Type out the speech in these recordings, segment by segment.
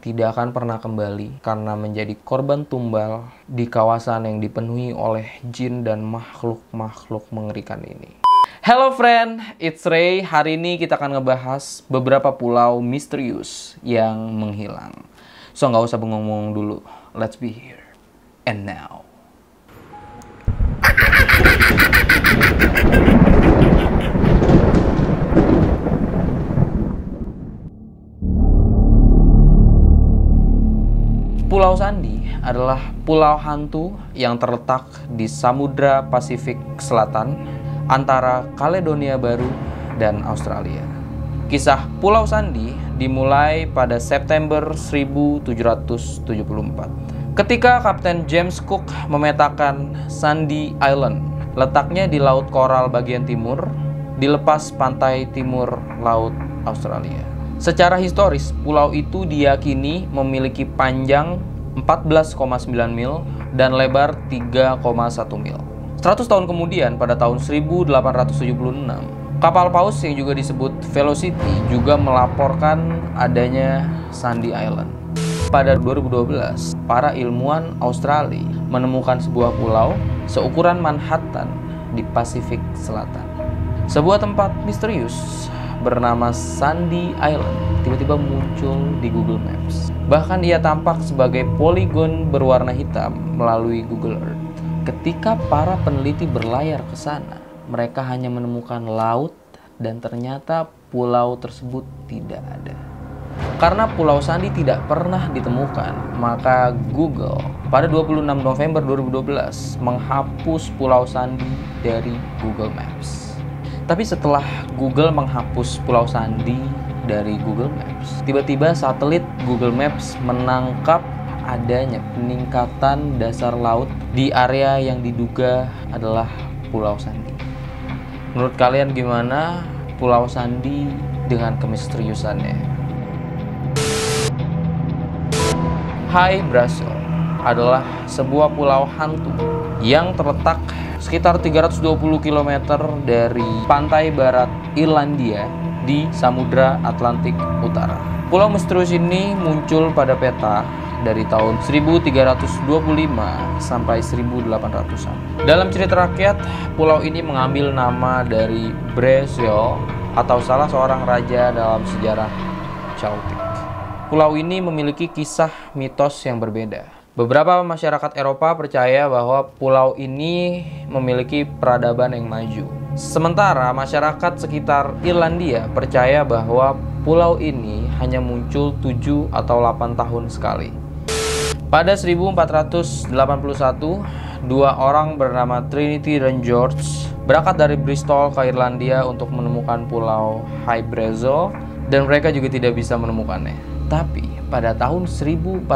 tidak akan pernah kembali karena menjadi korban tumbal di kawasan yang dipenuhi oleh jin dan makhluk-makhluk mengerikan ini. Hello friend, it's Ray. Hari ini kita akan ngebahas beberapa pulau misterius yang menghilang. So nggak usah bengong-bengong dulu, let's be here and now. Pulau Sandy adalah pulau hantu yang terletak di Samudra Pasifik Selatan antara Kaledonia Baru dan Australia. Kisah Pulau Sandy dimulai pada September 1774. Ketika Kapten James Cook memetakan Sandy Island, letaknya di Laut Koral bagian timur, di lepas pantai timur Laut Australia. Secara historis, pulau itu diyakini memiliki panjang 14,9 mil dan lebar 3,1 mil. 100 tahun kemudian, pada tahun 1876, kapal paus yang juga disebut Velocity juga melaporkan adanya Sandy Island. Pada 2012, para ilmuwan Australia menemukan sebuah pulau seukuran Manhattan di Pasifik Selatan. Sebuah tempat misterius bernama Sandy Island tiba-tiba muncul di Google Maps. Bahkan ia tampak sebagai poligon berwarna hitam melalui Google Earth. Ketika para peneliti berlayar ke sana, mereka hanya menemukan laut dan ternyata pulau tersebut tidak ada. Karena Pulau Sandy tidak pernah ditemukan, maka Google pada 26 November 2012 menghapus Pulau Sandy dari Google Maps. Tapi setelah Google menghapus Pulau Sandy dari Google Maps, tiba-tiba satelit Google Maps menangkap adanya peningkatan dasar laut di area yang diduga adalah Pulau Sandy. Menurut kalian gimana Pulau Sandy dengan kemisteriusannya? Hy Brasil adalah sebuah pulau hantu yang terletak sekitar 320 km dari pantai barat Irlandia di Samudra Atlantik Utara. Pulau misterius ini muncul pada peta dari tahun 1325 sampai 1800-an. Dalam cerita rakyat, pulau ini mengambil nama dari Brasil atau salah seorang raja dalam sejarah Celtic. Pulau ini memiliki kisah mitos yang berbeda. Beberapa masyarakat Eropa percaya bahwa pulau ini memiliki peradaban yang maju. Sementara masyarakat sekitar Irlandia percaya bahwa pulau ini hanya muncul 7 atau 8 tahun sekali. Pada 1481, dua orang bernama Trinity dan George berangkat dari Bristol ke Irlandia untuk menemukan pulau Hy Brasil, dan mereka juga tidak bisa menemukannya. Tapi pada tahun 1497,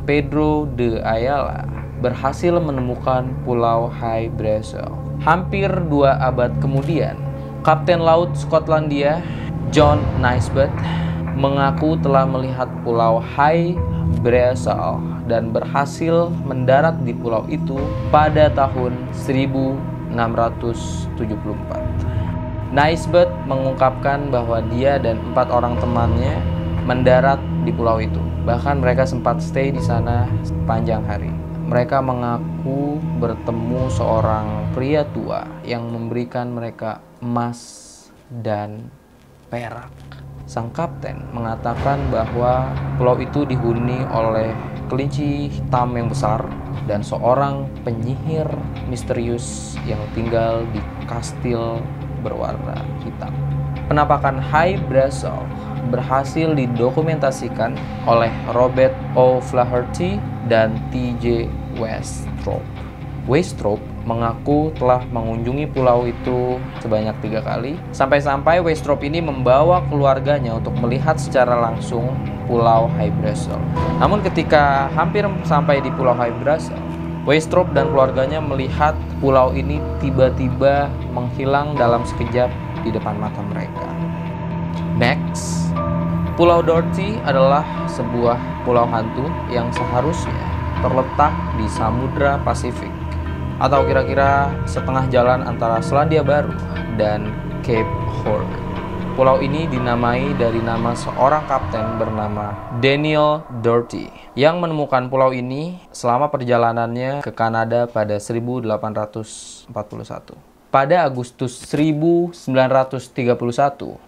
Pedro de Ayala berhasil menemukan pulau Hy Brasil. Hampir 2 abad kemudian, Kapten Laut Skotlandia John Nisbet mengaku telah melihat pulau Hy Brasil dan berhasil mendarat di pulau itu pada tahun 1674. Nisbet mengungkapkan bahwa dia dan 4 orang temannya mendarat di pulau itu. Bahkan mereka sempat stay di sana sepanjang hari. Mereka mengaku bertemu seorang pria tua yang memberikan mereka emas dan perak. Sang kapten mengatakan bahwa pulau itu dihuni oleh kelinci hitam yang besar dan seorang penyihir misterius yang tinggal di kastil berwarna hitam. Penampakan Hy Brasil berhasil didokumentasikan oleh Robert O'Flaherty dan T.J. Westropp. Westropp mengaku telah mengunjungi pulau itu sebanyak 3 kali. Sampai-sampai Westropp ini membawa keluarganya untuk melihat secara langsung pulau Hy Brasil. Namun ketika hampir sampai di pulau Hy Brasil, Westropp dan keluarganya melihat pulau ini tiba-tiba menghilang dalam sekejap di depan mata mereka. Next, Pulau Dorothy adalah sebuah pulau hantu yang seharusnya terletak di Samudra Pasifik, atau kira-kira setengah jalan antara Selandia Baru dan Cape Horn. Pulau ini dinamai dari nama seorang kapten bernama Daniel Doherty yang menemukan pulau ini selama perjalanannya ke Kanada pada 1841. Pada Agustus 1931,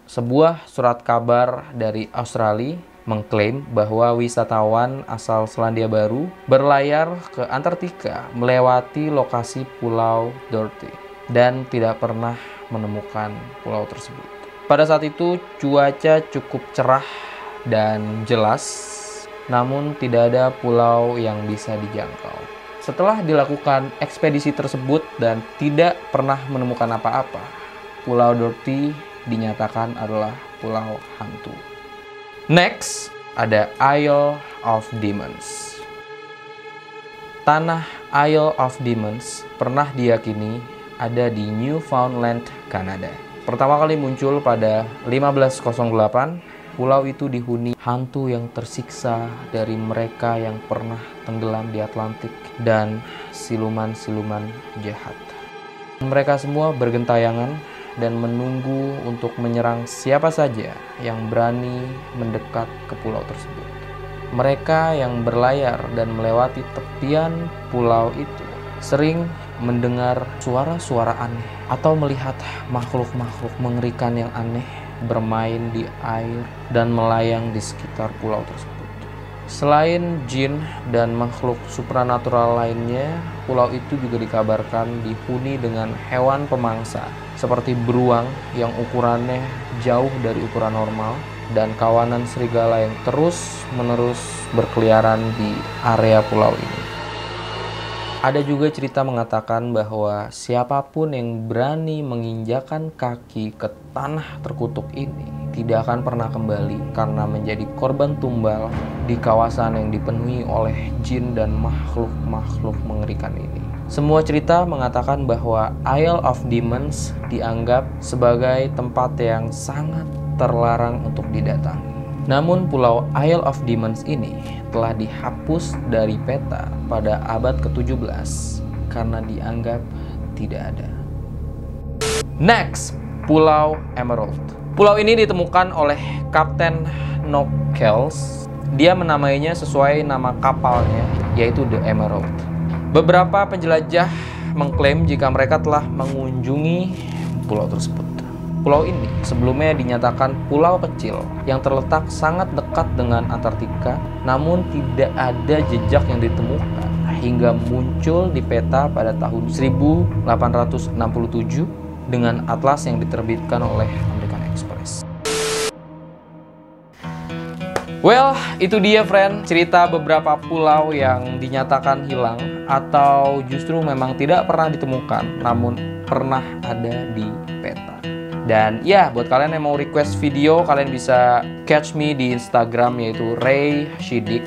sebuah surat kabar dari Australia mengklaim bahwa wisatawan asal Selandia Baru berlayar ke Antartika melewati lokasi Pulau Doherty dan tidak pernah menemukan pulau tersebut. Pada saat itu cuaca cukup cerah dan jelas, namun tidak ada pulau yang bisa dijangkau. Setelah dilakukan ekspedisi tersebut dan tidak pernah menemukan apa-apa, Pulau Doherty dinyatakan adalah pulau hantu. Next, ada Isle of Demons. Tanah Isle of Demons pernah diyakini ada di Newfoundland, Kanada. Pertama kali muncul pada 1508, pulau itu dihuni hantu yang tersiksa dari mereka yang pernah tenggelam di Atlantik dan siluman-siluman jahat. Mereka semua bergentayangan dan menunggu untuk menyerang siapa saja yang berani mendekat ke pulau tersebut. Mereka yang berlayar dan melewati tepian pulau itu sering mendengar suara-suara aneh atau melihat makhluk-makhluk mengerikan yang aneh bermain di air dan melayang di sekitar pulau tersebut. Selain jin dan makhluk supranatural lainnya, pulau itu juga dikabarkan dihuni dengan hewan pemangsa seperti beruang yang ukurannya jauh dari ukuran normal dan kawanan serigala yang terus-menerus berkeliaran di area pulau ini. Ada juga cerita mengatakan bahwa siapapun yang berani menginjakan kaki ke tanah terkutuk ini tidak akan pernah kembali karena menjadi korban tumbal di kawasan yang dipenuhi oleh jin dan makhluk-makhluk mengerikan ini. Semua cerita mengatakan bahwa Isle of Demons dianggap sebagai tempat yang sangat terlarang untuk didatangi. Namun pulau Isle of Demons ini telah dihapus dari peta pada abad ke-17 karena dianggap tidak ada. Next, Pulau Emerald. Pulau ini ditemukan oleh Kapten Nockels. Dia menamainya sesuai nama kapalnya, yaitu The Emerald. Beberapa penjelajah mengklaim jika mereka telah mengunjungi pulau tersebut. Pulau ini sebelumnya dinyatakan pulau kecil yang terletak sangat dekat dengan Antartika, namun tidak ada jejak yang ditemukan hingga muncul di peta pada tahun 1867 dengan atlas yang diterbitkan oleh American Express. Well, itu dia friend, cerita beberapa pulau yang dinyatakan hilang atau justru memang tidak pernah ditemukan namun pernah ada di peta. Dan ya, buat kalian yang mau request video, kalian bisa catch me di Instagram yaitu Ray Shidik.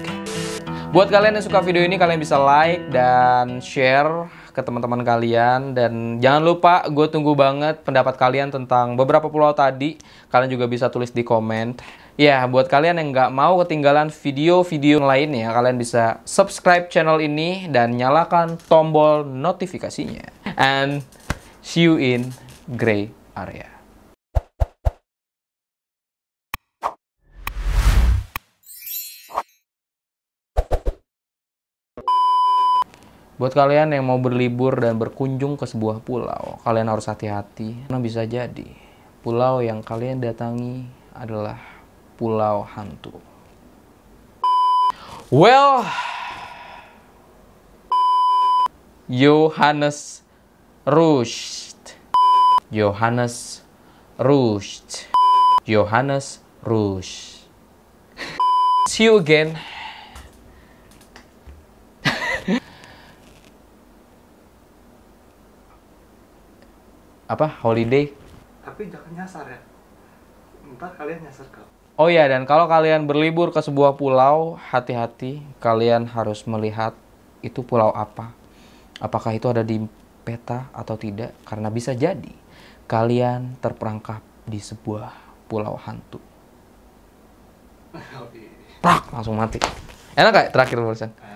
Buat kalian yang suka video ini, kalian bisa like dan share ke teman-teman kalian. Dan jangan lupa, gue tunggu banget pendapat kalian tentang beberapa pulau tadi. Kalian juga bisa tulis di komen. Ya, buat kalian yang nggak mau ketinggalan video-video lainnya, kalian bisa subscribe channel ini dan nyalakan tombol notifikasinya. And see you in gray area. Buat kalian yang mau berlibur dan berkunjung ke sebuah pulau, kalian harus hati-hati. Karena bisa jadi pulau yang kalian datangi adalah pulau hantu. Well, Johannes Rust. Johannes Rust. Johannes Rust. See you again. Apa? Holiday? Tapi jangan nyasar ya. Ntar kalian nyasar ke. Oh ya, dan kalau kalian berlibur ke sebuah pulau, hati-hati. Kalian harus melihat itu pulau apa. Apakah itu ada di peta atau tidak. Karena bisa jadi kalian terperangkap di sebuah pulau hantu. Prak, langsung mati. Enak gak terakhir barusan?